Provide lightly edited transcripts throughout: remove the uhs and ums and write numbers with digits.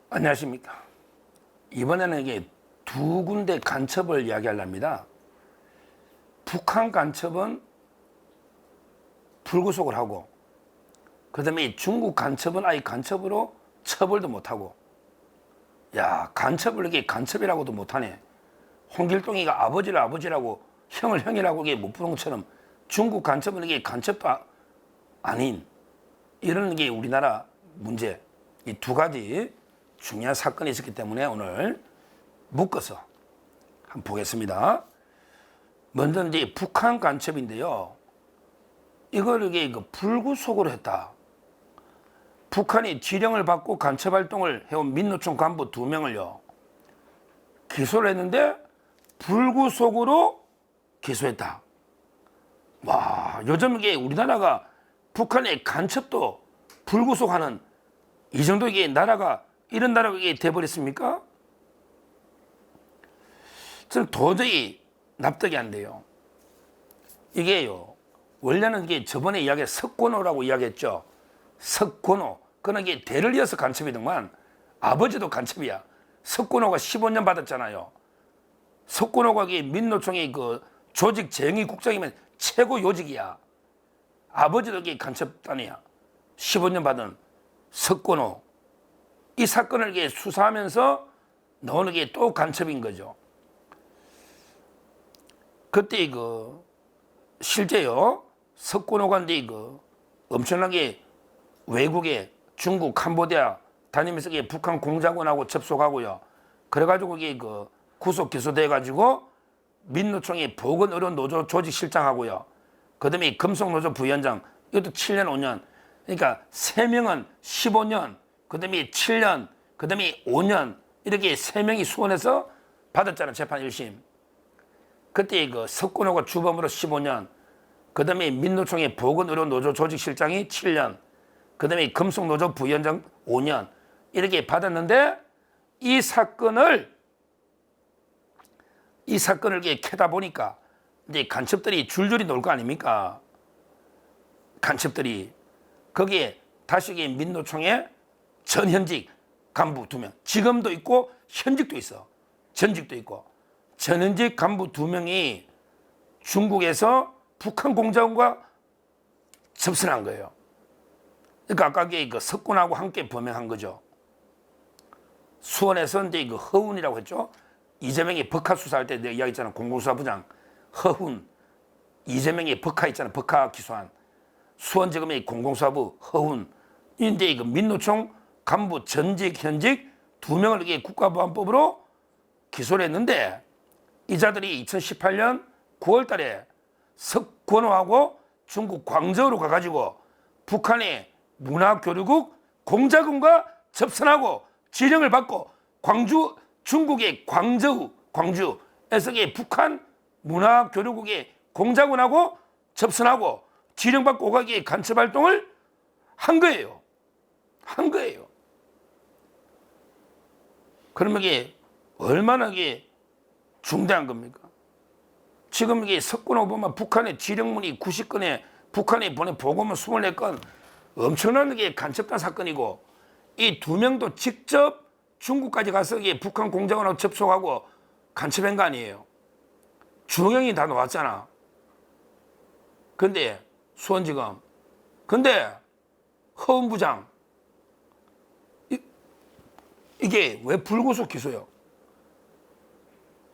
안녕하십니까. 이번에는 이게 두 군데 간첩을 이야기하려합니다. 북한 간첩은 불구속을 하고, 그 다음에 중국 간첩은 아예 간첩으로 처벌도 못하고, 야, 간첩을 이게 간첩이라고도 못하네. 홍길동이가 아버지를 아버지라고, 형을 형이라고 이게 못 부른 것처럼 중국 간첩은 이게 간첩도 아닌, 이런 게 우리나라 문제. 이 두 가지 중요한 사건이 있었기 때문에 오늘 묶어서 한번 보겠습니다. 먼저 이제 북한 간첩인데요. 이걸 이게 불구속으로 했다. 북한이 지령을 받고 간첩 활동을 해온 민노총 간부 2명을요 기소를 했는데 불구속으로 기소했다. 와, 요즘 이게 우리나라가 북한의 간첩도 불구속하는 이 정도 이게 나라가 이런 나라가 이게 돼버렸습니까? 저는 도저히 납득이 안 돼요. 이게요, 원래는 이게 저번에 석고노라고 이야기했죠. 석고노. 그는 이게 대를 이어서 간첩이더만, 아버지도 간첩이야. 석고노가 15년 받았잖아요. 석고노가 이게 민노총의 그 조직 정의국장이면 최고 요직이야. 아버지도 이게 간첩단이야. 15년 받은 석고노. 이 사건을 이게 수사하면서 나오는 게 또 간첩인 거죠. 그때 실제요, 석고노가 이제 엄청나게 외국에 중국, 캄보디아 다니면서 북한 공작원하고 접속하고요. 그래가지고 이게 구속 기소돼가지고 민노총의 보건의료노조 조직실장하고요. 그 다음에 금속노조 부위원장, 이것도 7년, 5년. 그러니까 3명은 15년, 그 다음에 7년, 그 다음에 5년, 이렇게 3명이 수원해서 받았잖아, 재판 1심. 그때 석고노가 주범으로 15년, 그 다음에 민노총의 보건의료노조 조직실장이 7년, 그 다음에 금속노조 부위원장 5년, 이렇게 받았는데, 이 사건을 이렇게 캐다 보니까, 이제 간첩들이 줄줄이 놀 거 아닙니까? 간첩들이. 거기에 다시 민노총의 전현직 간부 2명, 지금도 있고 현직도 있어. 전직도 있고. 전현직 간부 2명이 중국에서 북한 공작원과 접선한 거예요. 그러니까 아까 석군하고 함께 범행한 거죠. 수원에서 이제 허훈이라고 했죠. 이재명이 법카 수사할 때 내가 이야기했잖아. 공공수사부장 허훈. 이재명이 법카 있잖아. 법카 기소한. 수원지검의 공공수사부 허훈. 이제 민노총 간부 전직, 현직 2명을 이게 국가보안법으로 기소를 했는데, 이 자들이 2018년 9월 달에 석권호하고 중국 광저우로 가가지고 북한의 문화교류국 공작원과 접선하고 지령을 받고 중국의 광주에서 북한 문화교류국의 공작원하고 접선하고 지령받고 오가기에 간첩활동을 한 거예요. 그러면 이게 얼마나 이게 중대한 겁니까? 지금 이게 석권호 보면 북한의 지령문이 90건에 북한에 보낸 보고문 24건, 엄청난 게 간첩단 사건이고, 이 2명도 직접 중국까지 가서 이게 북한 공작원하고 접촉하고 간첩한 거 아니에요. 주경이 다 나왔잖아. 근데 수원지검, 근데 허훈 부장, 이게 왜 불구속 기소요?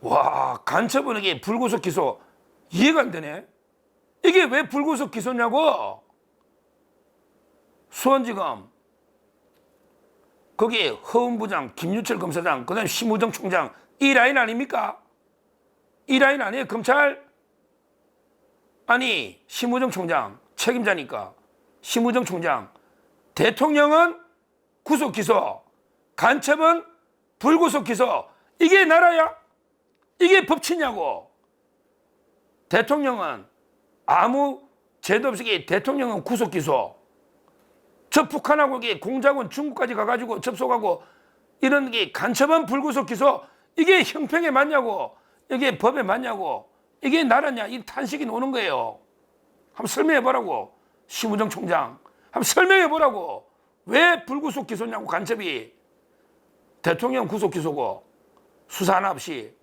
와, 간첩은 이게 불구속 기소 이해가 안 되네. 이게 왜 불구속 기소냐고. 수원지검 거기에 허훈 부장, 김유철 검사장, 그 다음에 심우정 총장, 이 라인 아닙니까? 이 라인 아니에요, 검찰? 아니, 심우정 총장 책임자니까. 심우정 총장, 대통령은 구속 기소, 간첩은 불구속 기소. 이게 나라야? 이게 법치냐고. 대통령은 아무 죄도 없이 대통령은 구속 기소. 저 북한하고 공작원 중국까지 가가지고 접속하고 이런 게 간첩은 불구속 기소. 이게 형평에 맞냐고. 이게 법에 맞냐고. 이게 나라냐. 이 탄식이 오는 거예요. 한번 설명해 보라고. 심우정 총장 한번 설명해 보라고. 왜 불구속 기소냐고. 간첩이 대통령 구속 기소고 수사 하나 없이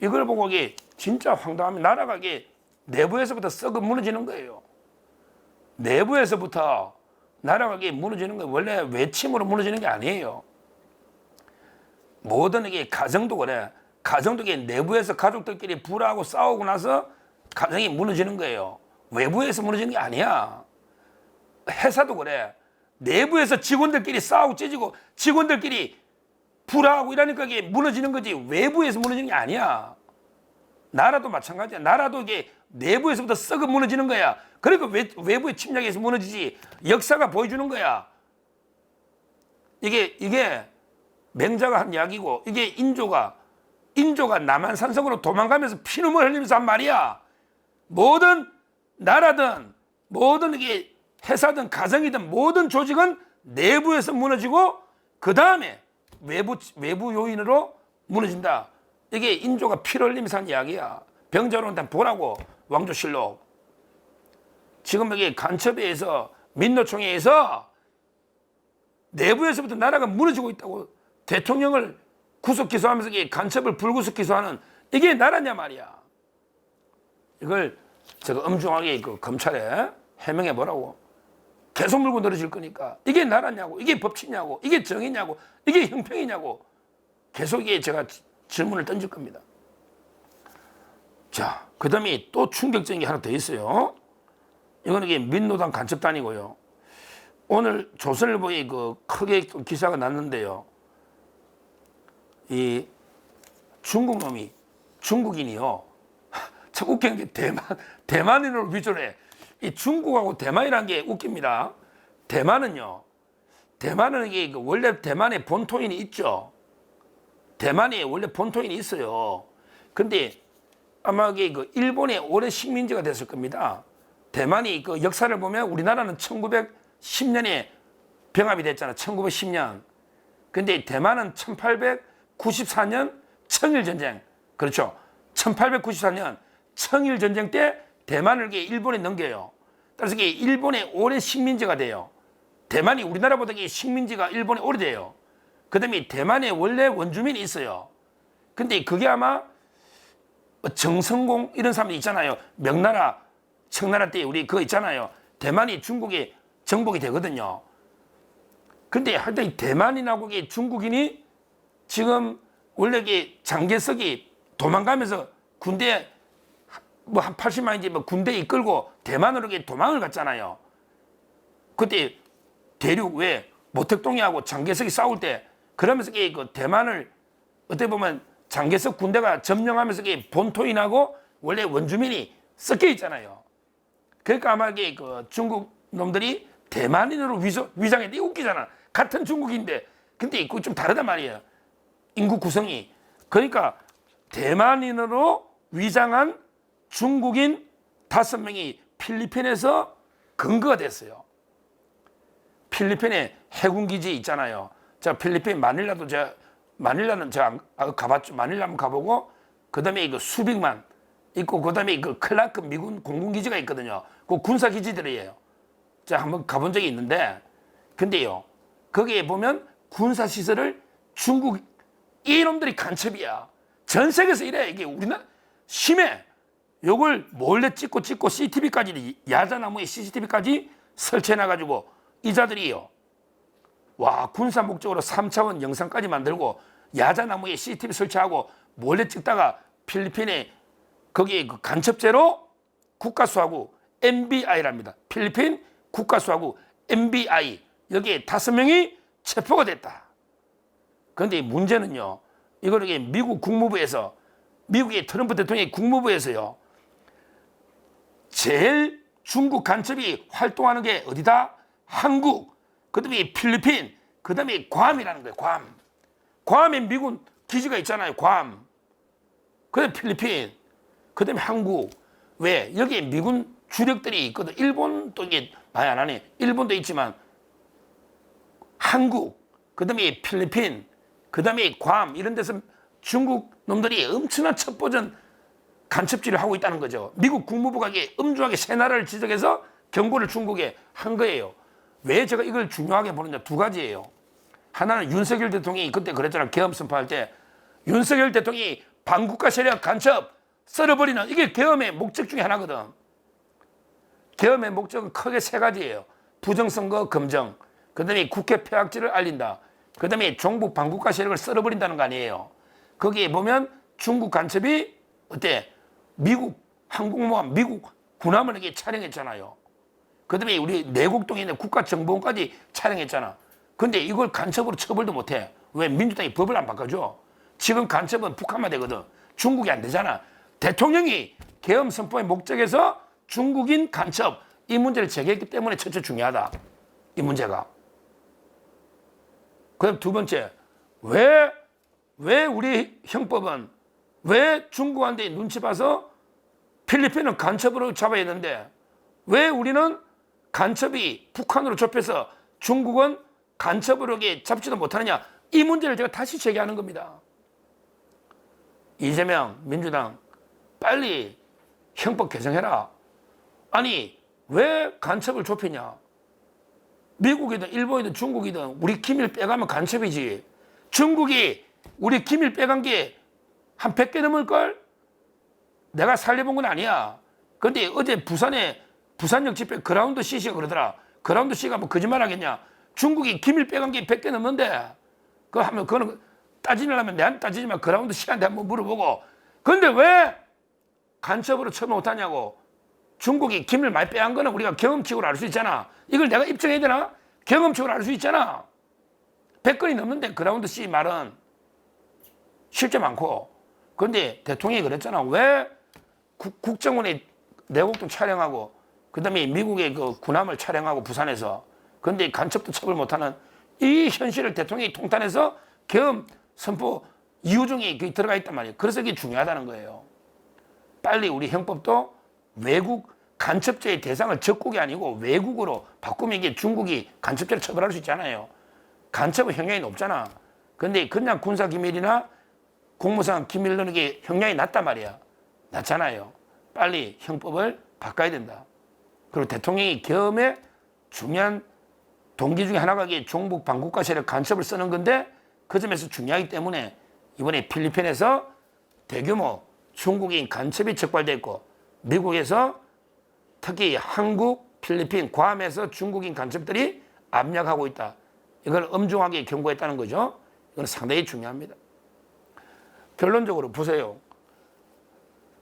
이걸 보고 이게 진짜 황당하면 나라가 이게 내부에서부터 썩어 무너지는 거예요. 내부에서부터 나라가 이게 무너지는 거예요. 원래 외침으로 무너지는 게 아니에요. 모든 이게 가정도 그래. 가정도 이게 내부에서 가족들끼리 불화하고 싸우고 나서 가정이 무너지는 거예요. 외부에서 무너지는 게 아니야. 회사도 그래. 내부에서 직원들끼리 싸우고 찢어지고 직원들끼리 불화하고 이러니까 이게 무너지는 거지. 외부에서 무너지는 게 아니야. 나라도 마찬가지야. 나라도 이게 내부에서부터 썩어 무너지는 거야. 그러니까 외부의 침략에서 무너지지. 역사가 보여주는 거야. 이게 맹자가 한 이야기고, 이게 인조가 남한산성으로 도망가면서 피눈물 흘리면서 한 말이야. 모든 나라든 모든 이게 회사든 가정이든 모든 조직은 내부에서 무너지고 그 다음에 외부 요인으로 무너진다. 이게 인조가 피를 흘리면서 한 이야기야. 병자론한테 보라고. 왕조실록. 지금 여기 간첩회에서 민노총회에서 내부에서부터 나라가 무너지고 있다고 대통령을 구속 기소하면서 간첩을 불구속 기소하는 이게 나라냐 말이야. 이걸 제가 엄중하게 그 검찰에 해명해 보라고. 계속 물고 늘어질 거니까 이게 나라냐고, 이게 법치냐고, 이게 정의냐고, 이게 형평이냐고 계속 이게 제가 질문을 던질 겁니다. 자, 그 다음에 또 충격적인 게 하나 더 있어요. 이거는 이게 민노당 간첩단이고요. 오늘 조선일보에 그 크게 기사가 났는데요. 이 중국 놈이, 중국인이요. 참 웃긴 게 대만인을 위주로 해. 이 중국하고 대만이라는 게 웃깁니다. 대만은 이게 원래 대만에 본토인이 있죠. 대만에 원래 본토인이 있어요. 근데 아마 이게 그 일본의 오랜 식민지가 됐을 겁니다. 대만이 그 역사를 보면 우리나라는 1910년에 병합이 됐잖아. 1910년. 근데 대만은 1894년 청일전쟁. 그렇죠. 1894년 청일전쟁 때 대만을 일본에 넘겨요. 따라서 이게 일본의 오랜 식민지가 돼요. 대만이 우리나라보다 식민지가 일본에 오래돼요. 그 다음에 대만에 원래 원주민이 있어요. 근데 그게 아마 정성공 이런 사람들 있잖아요. 명나라, 청나라 때 우리 그거 있잖아요. 대만이 중국에 정복이 되거든요. 근데 하여튼 대만인하고 중국인이 지금 원래 장개석이 도망가면서 군대 뭐 한 80만인지 뭐 군대 이끌고 대만으로 도망을 갔잖아요. 그때 대륙 왜 모택동이하고 장개석이 싸울 때 그러면서 그 대만을 어떻게 보면 장개석 군대가 점령하면서 본토인하고 원래 원주민이 섞여 있잖아요. 그러니까 아마 그 중국 놈들이 대만인으로 위장했는데 웃기잖아. 같은 중국인데 근데 그거 좀 다르단 말이에요. 인구 구성이. 그러니까 대만인으로 위장한 중국인 5명이 필리핀에서 근거가 됐어요. 필리핀에 해군기지 있잖아요. 자, 필리핀 마닐라는 제가 가봤죠. 마닐라 한번 가보고, 그 다음에 이거 수빅만 있고, 그 다음에 그 클라크 미군 공군기지가 있거든요. 그 군사기지들이에요. 제가 한번 가본 적이 있는데, 근데요, 거기에 보면 군사시설을 중국, 이놈들이 간첩이야. 전 세계에서 이래. 이게 우리나라 심해. 요걸 몰래 찍고 CCTV까지, 야자나무에 CCTV까지 설치해놔가지고, 이자들이요. 와, 군사 목적으로 3차원 영상까지 만들고, 야자나무에 CCTV 설치하고, 몰래 찍다가 필리핀에 거기에 그 간첩죄로 국가수하고 MBI랍니다. 필리핀 국가수하고 MBI. 여기에 5명이 체포가 됐다. 그런데 문제는요, 이걸 미국 국무부에서, 미국의 트럼프 대통령의 국무부에서요, 제일 중국 간첩이 활동하는 게 어디다? 한국, 그 다음에 필리핀, 그 다음에 괌이라는 거예요. 괌. 괌에 미군 기지가 있잖아요. 괌. 그 다음에 필리핀, 그 다음에 한국. 왜? 여기에 미군 주력들이 있거든. 일본도 이게 많이 안 하네. 일본도 있지만 한국, 그 다음에 필리핀, 그 다음에 괌 이런 데서 중국 놈들이 엄청난 첩보전 간첩질을 하고 있다는 거죠. 미국 국무부가 엄중하게 세 나라를 지적해서 경고를 중국에 한 거예요. 왜 제가 이걸 중요하게 보느냐? 2가지예요. 하나는 윤석열 대통령이 그때 그랬잖아. 계엄 선포할 때 윤석열 대통령이 반국가 세력 간첩 썰어버리는 이게 계엄의 목적 중에 하나거든. 계엄의 목적은 크게 세 가지예요. 부정선거 검증, 그 다음에 국회 폐악질을 알린다, 그 다음에 종북 반국가 세력을 썰어버린다는 거 아니에요. 거기에 보면 중국 간첩이 어때? 미국 항공모함, 미국 군함을 이렇게 촬영했잖아요. 그 다음에 우리 내곡동에 있는 국가정보원까지 촬영했잖아. 근데 이걸 간첩으로 처벌도 못해. 왜? 민주당이 법을 안 바꿔줘. 지금 간첩은 북한만 되거든. 중국이 안 되잖아. 대통령이 계엄 선포의 목적에서 중국인 간첩 이 문제를 제기했기 때문에 첫째 중요하다. 이 문제가. 그럼 두 번째, 왜 우리 형법은 왜 중국한테 눈치 봐서 필리핀은 간첩으로 잡아야 했는데 왜 우리는 간첩이 북한으로 좁혀서 중국은 간첩으로 잡지도 못하느냐. 이 문제를 제가 다시 제기하는 겁니다. 이재명 민주당 빨리 형법 개정해라. 아니 왜 간첩을 좁히냐. 미국이든 일본이든 중국이든 우리 기밀 빼가면 간첩이지. 중국이 우리 기밀 빼간 게 한 100개 넘을걸? 내가 살려본 건 아니야. 근데 어제 부산역 집회 그라운드 C씨가 그러더라. 그라운드 C가 뭐 거짓말 하겠냐. 중국이 기밀 빼간 게 100개 넘는데 그거는 따지려면 내한테 따지지만 그라운드 C한테 한번 물어보고. 근데 왜 간첩으로 처벌 못하냐고. 중국이 기밀 많이 빼간 거는 우리가 경험칙으로 알 수 있잖아. 이걸 내가 입증해야 되나? 경험칙으로 알 수 있잖아. 100건이 넘는데 그라운드 C 말은 실제 많고. 그런데 대통령이 그랬잖아. 왜 국정원에 내곡동 촬영하고 그다음에 미국의 그 군함을 촬영하고 부산에서 그런데 간첩도 처벌 못하는 이 현실을 대통령이 통탄해서 계엄 선포 이유 중에 들어가 있단 말이에요. 그래서 이게 중요하다는 거예요. 빨리 우리 형법도 외국 간첩죄의 대상을 적국이 아니고 외국으로 바꾸면 이게 중국이 간첩죄를 처벌할 수 있잖아요. 간첩은 형량이 높잖아. 근데 그냥 군사기밀이나 공무상 기밀 넣는 게 형량이 낮단 말이야. 낮잖아요. 빨리 형법을 바꿔야 된다. 그리고 대통령이 계엄의 중요한 동기 중에 하나가 이게 종북 반국가 세력 간첩을 쓰는 건데 그 점에서 중요하기 때문에 이번에 필리핀에서 대규모 중국인 간첩이 적발됐고 미국에서 특히 한국, 필리핀, 괌에서 중국인 간첩들이 압력하고 있다. 이걸 엄중하게 경고했다는 거죠. 이건 상당히 중요합니다. 결론적으로 보세요.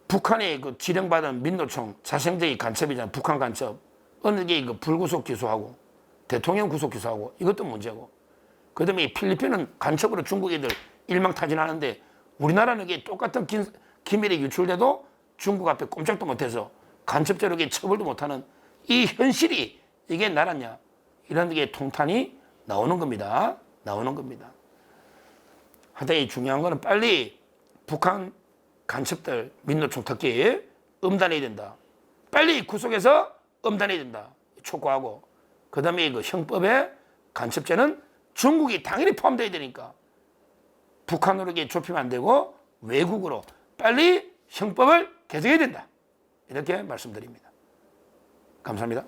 북한이 그 지령받은 민노총 자생적인 간첩이잖아요. 북한 간첩. 어느 게 불구속 기소하고 대통령 구속 기소하고 이것도 문제고. 그 다음에 필리핀은 간첩으로 중국 애들 일망타진하는데 우리나라는 이게 똑같은 기밀이 유출돼도 중국 앞에 꼼짝도 못해서 간첩죄로 처벌도 못하는 이 현실이 이게 나라냐. 이런 게 통탄이 나오는 겁니다. 나오는 겁니다. 하여튼 중요한 거는 빨리 북한 간첩들 민노총 특히 엄단해야 된다. 빨리 구속해서 엄단해야 된다. 촉구하고 그 다음에 그 형법에 간첩죄는 중국이 당연히 포함되어야 되니까 북한으로 좁히면 안 되고 외국으로 빨리 형법을 개정해야 된다. 이렇게 말씀드립니다. 감사합니다.